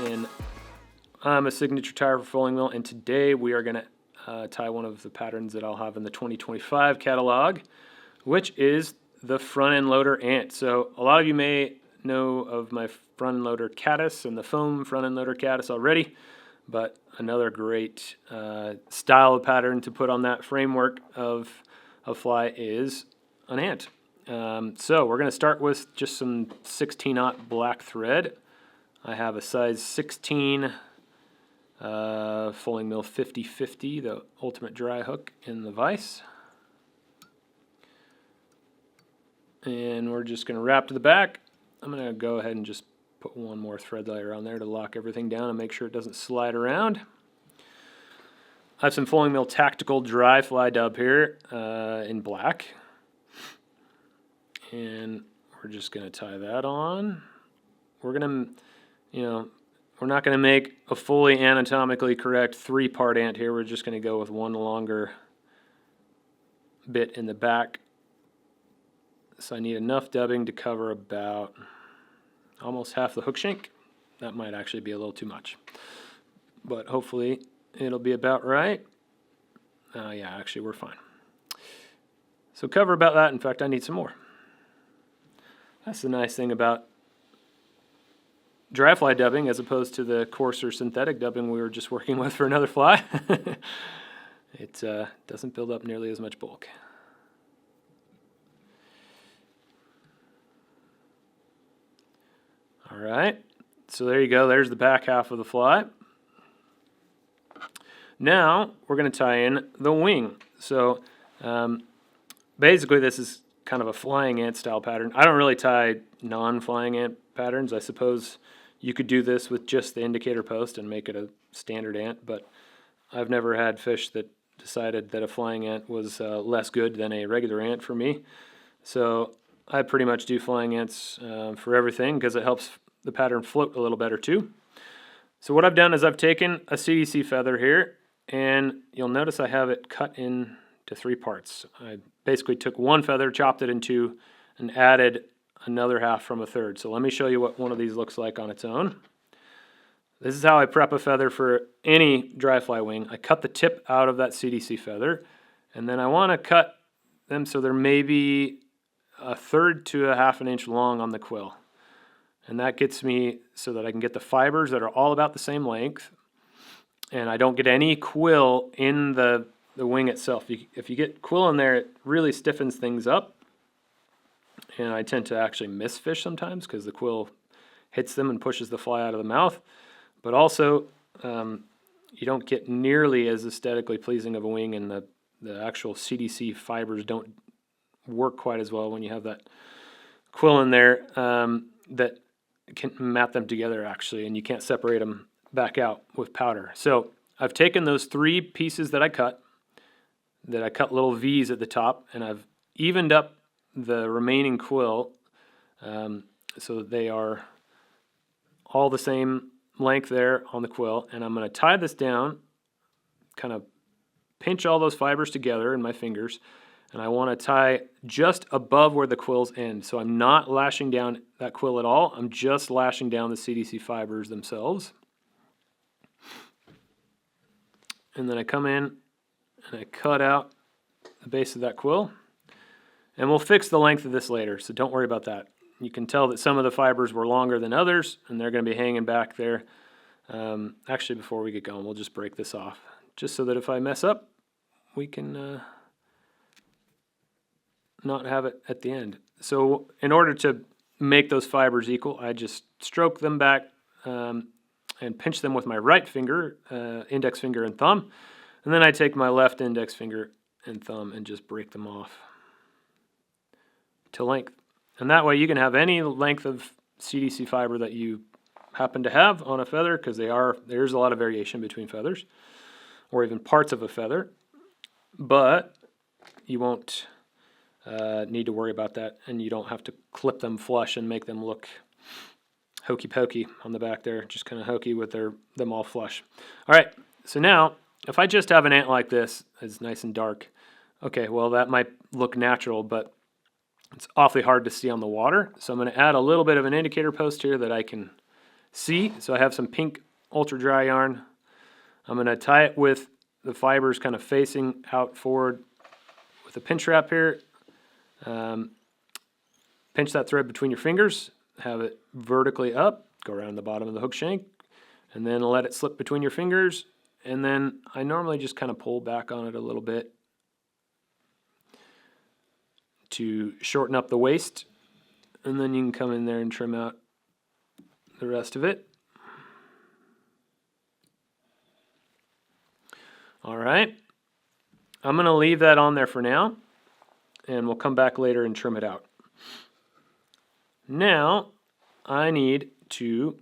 And I'm a signature tyer for Fulling Mill, and today we are going to tie one of the patterns that I'll have in the 2025 catalog, which is the Front End Loader Ant. So a lot of you may know of my Front End Loader Caddis and the foam Front End Loader Caddis already, but another great style of pattern to put on that framework of a fly is an ant. So we're going to start with just some 16-aught black thread. I have a size 16 Fulling Mill 50/50, the ultimate dry hook in the vise. And we're just going to wrap to the back. I'm going to go ahead and just put one more thread layer on there to lock everything down and make sure it doesn't slide around. I have some Fulling Mill Tactical Dry Fly Dub here in black. And we're just going to tie that on. We're going to, we're not going to make a fully anatomically correct 3-part ant here. We're just going to go with one longer bit in the back. So I need enough dubbing to cover about almost half the hook shank. That might actually be a little too much, but hopefully it'll be about right. Yeah, actually we're fine. So cover about that. In fact, I need some more. That's the nice thing about dry fly dubbing as opposed to the coarser synthetic dubbing we were just working with for another fly. It doesn't build up nearly as much bulk. All right, so there you go. There's the back half of the fly. Now we're going to tie in the wing. So basically this is kind of a flying ant style pattern. I don't really tie non-flying ant patterns. I suppose you could do this with just the indicator post and make it a standard ant, but I've never had fish that decided that a flying ant was less good than a regular ant for me. So I pretty much do flying ants for everything because it helps the pattern float a little better too. So what I've done is I've taken a CDC feather here, and you'll notice I have it cut into 3 parts. I basically took one feather, chopped it in 2, and added another half from a third. So let me show you what one of these looks like on its own. This is how I prep a feather for any dry fly wing. I cut the tip out of that CDC feather, and then I want to cut them so they're maybe 1/3 to 1/2 inch long on the quill. And that gets me so that I can get the fibers that are all about the same length, and I don't get any quill in the wing itself. If you get quill in there, it really stiffens things up, and I tend to actually miss fish sometimes because the quill hits them and pushes the fly out of the mouth. But also, you don't get nearly as aesthetically pleasing of a wing, and the actual CDC fibers don't work quite as well when you have that quill in there that can mat them together actually, and you can't separate them back out with powder. So I've taken those 3 pieces that I cut little V's at the top, and I've evened up the remaining quill so that they are all the same length there on the quill. And I'm going to tie this down, kind of pinch all those fibers together in my fingers, and I want to tie just above where the quills end. So I'm not lashing down that quill at all. I'm just lashing down the CDC fibers themselves. And then I come in and I cut out the base of that quill. And we'll fix the length of this later, so don't worry about that. You can tell that some of the fibers were longer than others, and they're going to be hanging back there. Actually, before we get going, we'll just break this off, just so that if I mess up, we can not have it at the end. So in order to make those fibers equal, I just stroke them back and pinch them with my right finger, index finger and thumb, and then I take my left index finger and thumb and just break them off to length. And that way you can have any length of CDC fiber that you happen to have on a feather, because there's a lot of variation between feathers. or even parts of a feather, but you won't need to worry about that, and you don't have to clip them flush and make them look hokey pokey on the back there, just kind of hokey with them all flush. All right, so now if I just have an ant like this, it's nice and dark, okay, well that might look natural, but it's awfully hard to see on the water, so I'm going to add a little bit of an indicator post here that I can see. So I have some pink ultra dry yarn. I'm going to tie it with the fibers kind of facing out forward with a pinch wrap here. Pinch that thread between your fingers, have it vertically up, go around the bottom of the hook shank, and then let it slip between your fingers. And then I normally just kind of pull back on it a little bit to shorten up the waist, and then you can come in there and trim out the rest of it. All right, I'm going to leave that on there for now, and we'll come back later and trim it out. Now I need to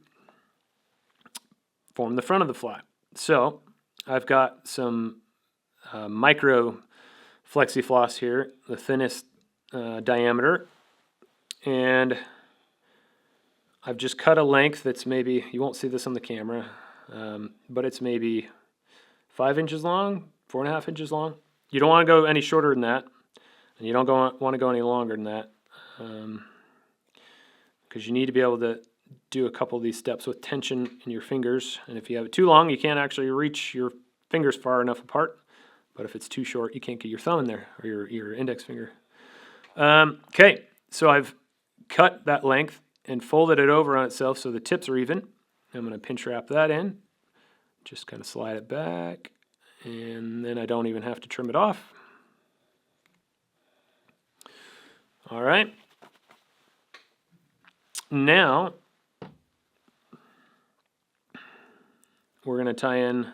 form the front of the fly. So I've got some micro Flexi Floss here, the thinnest diameter, and I've just cut a length that's maybe, you won't see this on the camera, but it's maybe 5 inches long, 4.5 inches long. You don't want to go any shorter than that, and you don't want to go any longer than that, because you need to be able to do a couple of these steps with tension in your fingers, and if you have it too long, you can't actually reach your fingers far enough apart, but if it's too short, you can't get your thumb in there, or your index finger. Okay, so I've cut that length and folded it over on itself so the tips are even. I'm going to pinch wrap that in, just kind of slide it back, and then I don't even have to trim it off. All right. Now, we're going to tie in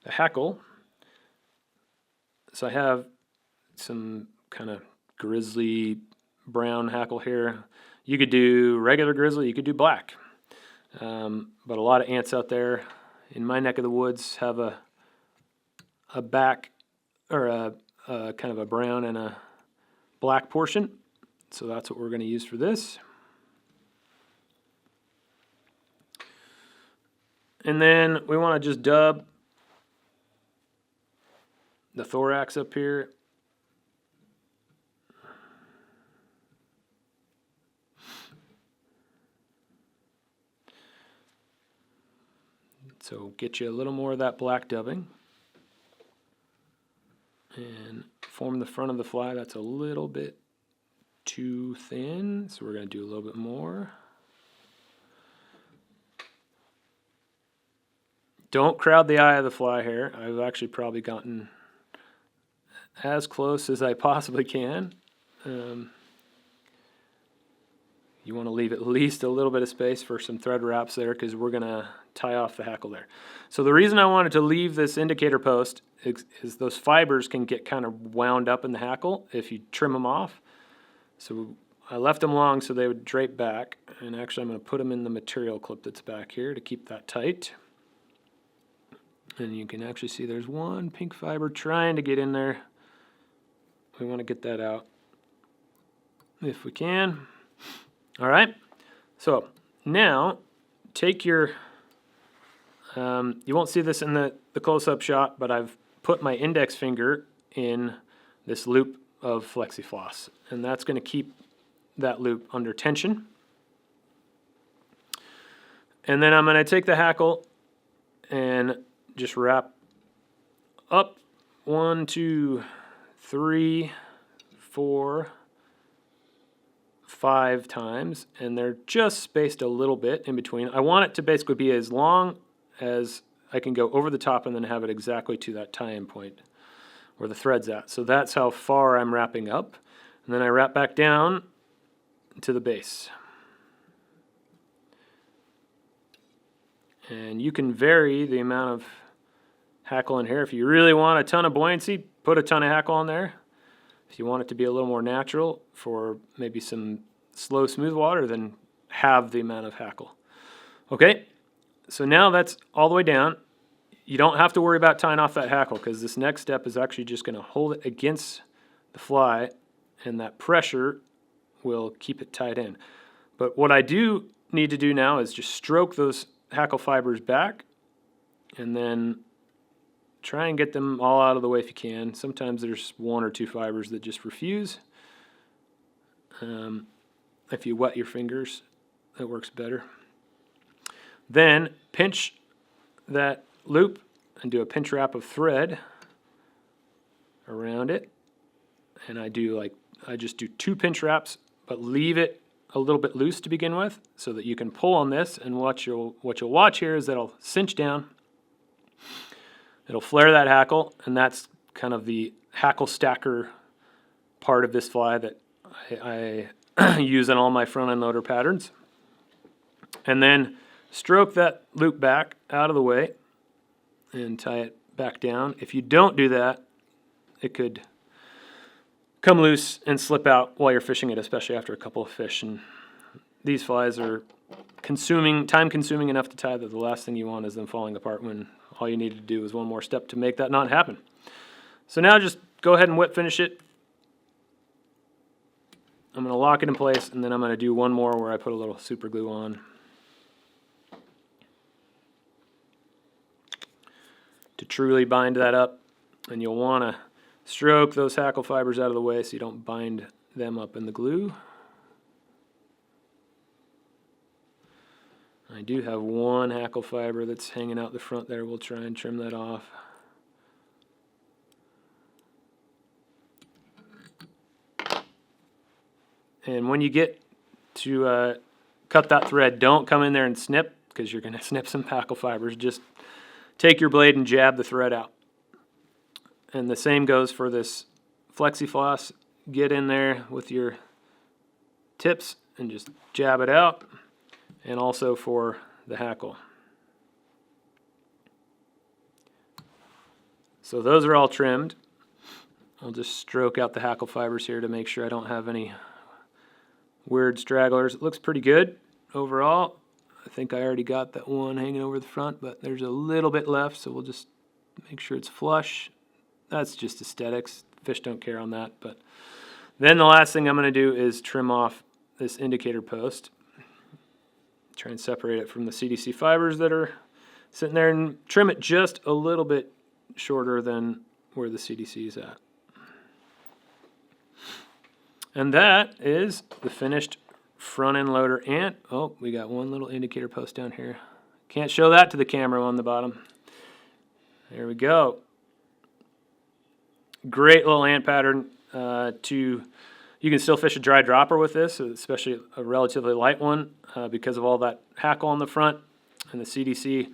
the hackle. So I have some kind of grizzly brown hackle here. You could do regular grizzly, you could do black. But a lot of ants out there in my neck of the woods have a back, or a kind of a brown and a black portion. So that's what we're going to use for this. And then we want to just dub the thorax up here. So get you a little more of that black dubbing. And form the front of the fly. That's a little bit too thin, so we're going to do a little bit more. Don't crowd the eye of the fly here. I've actually probably gotten as close as I possibly can. You want to leave at least a little bit of space for some thread wraps there, because we're going to tie off the hackle there. So the reason I wanted to leave this indicator post is those fibers can get kind of wound up in the hackle if you trim them off. So I left them long so they would drape back, and actually I'm going to put them in the material clip that's back here to keep that tight. And you can actually see there's one pink fiber trying to get in there. We want to get that out if we can. All right, so now take your, you won't see this in the close-up shot, but I've put my index finger in this loop of Flexi Floss, and that's going to keep that loop under tension. And then I'm going to take the hackle and just wrap up 1, 2, 3, 4, 5 times, and they're just spaced a little bit in between. I want it to basically be as long as I can go over the top and then have it exactly to that tie-in point where the thread's at. So that's how far I'm wrapping up. And then I wrap back down to the base. And you can vary the amount of hackle in here. If you really want a ton of buoyancy, put a ton of hackle on there. If you want it to be a little more natural for maybe some slow, smooth water, then have the amount of hackle. Okay, so now that's all the way down. you don't have to worry about tying off that hackle, because this next step is actually just going to hold it against the fly, and that pressure will keep it tied in. But what I do need to do now is just stroke those hackle fibers back, and then try and get them all out of the way if you can. Sometimes there's one or two fibers that just refuse. If you wet your fingers, that works better. Then pinch that loop and do a pinch wrap of thread around it. And I just do 2 pinch wraps, but leave it a little bit loose to begin with, so that you can pull on this, and what you'll watch here is that it'll cinch down. It'll flare that hackle, and that's kind of the hackle stacker part of this fly that I use in all my front end loader patterns. And then stroke that loop back out of the way and tie it back down. If you don't do that, it could come loose and slip out while you're fishing it, especially after a couple of fish. And these flies are time consuming enough to tie that the last thing you want is them falling apart when all you need to do is one more step to make that not happen. So now just go ahead and whip finish it. I'm going to lock it in place, and then I'm going to do one more where I put a little super glue on to truly bind that up. And you'll want to stroke those hackle fibers out of the way so you don't bind them up in the glue. I do have one hackle fiber that's hanging out the front there. We'll try and trim that off. And when you get to cut that thread, don't come in there and snip, because you're going to snip some hackle fibers. Just take your blade and jab the thread out. And the same goes for this flexi floss. Get in there with your tips and just jab it out. And also for the hackle. So those are all trimmed. I'll just stroke out the hackle fibers here to make sure I don't have any weird stragglers. It looks pretty good overall. I think I already got that one hanging over the front, but there's a little bit left, so we'll just make sure it's flush. That's just aesthetics. Fish don't care on that. But then the last thing I'm going to do is trim off this indicator post. Try and separate it from the CDC fibers that are sitting there, and trim it just a little bit shorter than where the CDC is at. And that is the finished front end loader ant. Oh, we got one little indicator post down here. Can't show that to the camera on the bottom. There we go. Great little ant pattern. You can still fish a dry dropper with this, especially a relatively light one, because of all that hackle on the front, and the CDC,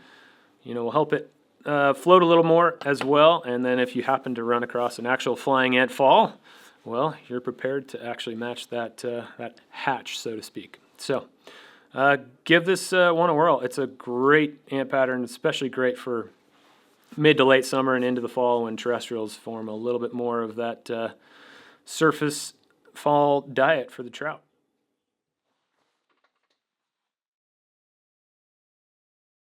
will help it float a little more as well. And then if you happen to run across an actual flying ant fall, well, you're prepared to actually match that that hatch, so to speak. So give this one a whirl. It's a great ant pattern, especially great for mid to late summer and into the fall when terrestrials form a little bit more of that surface fall diet for the trout.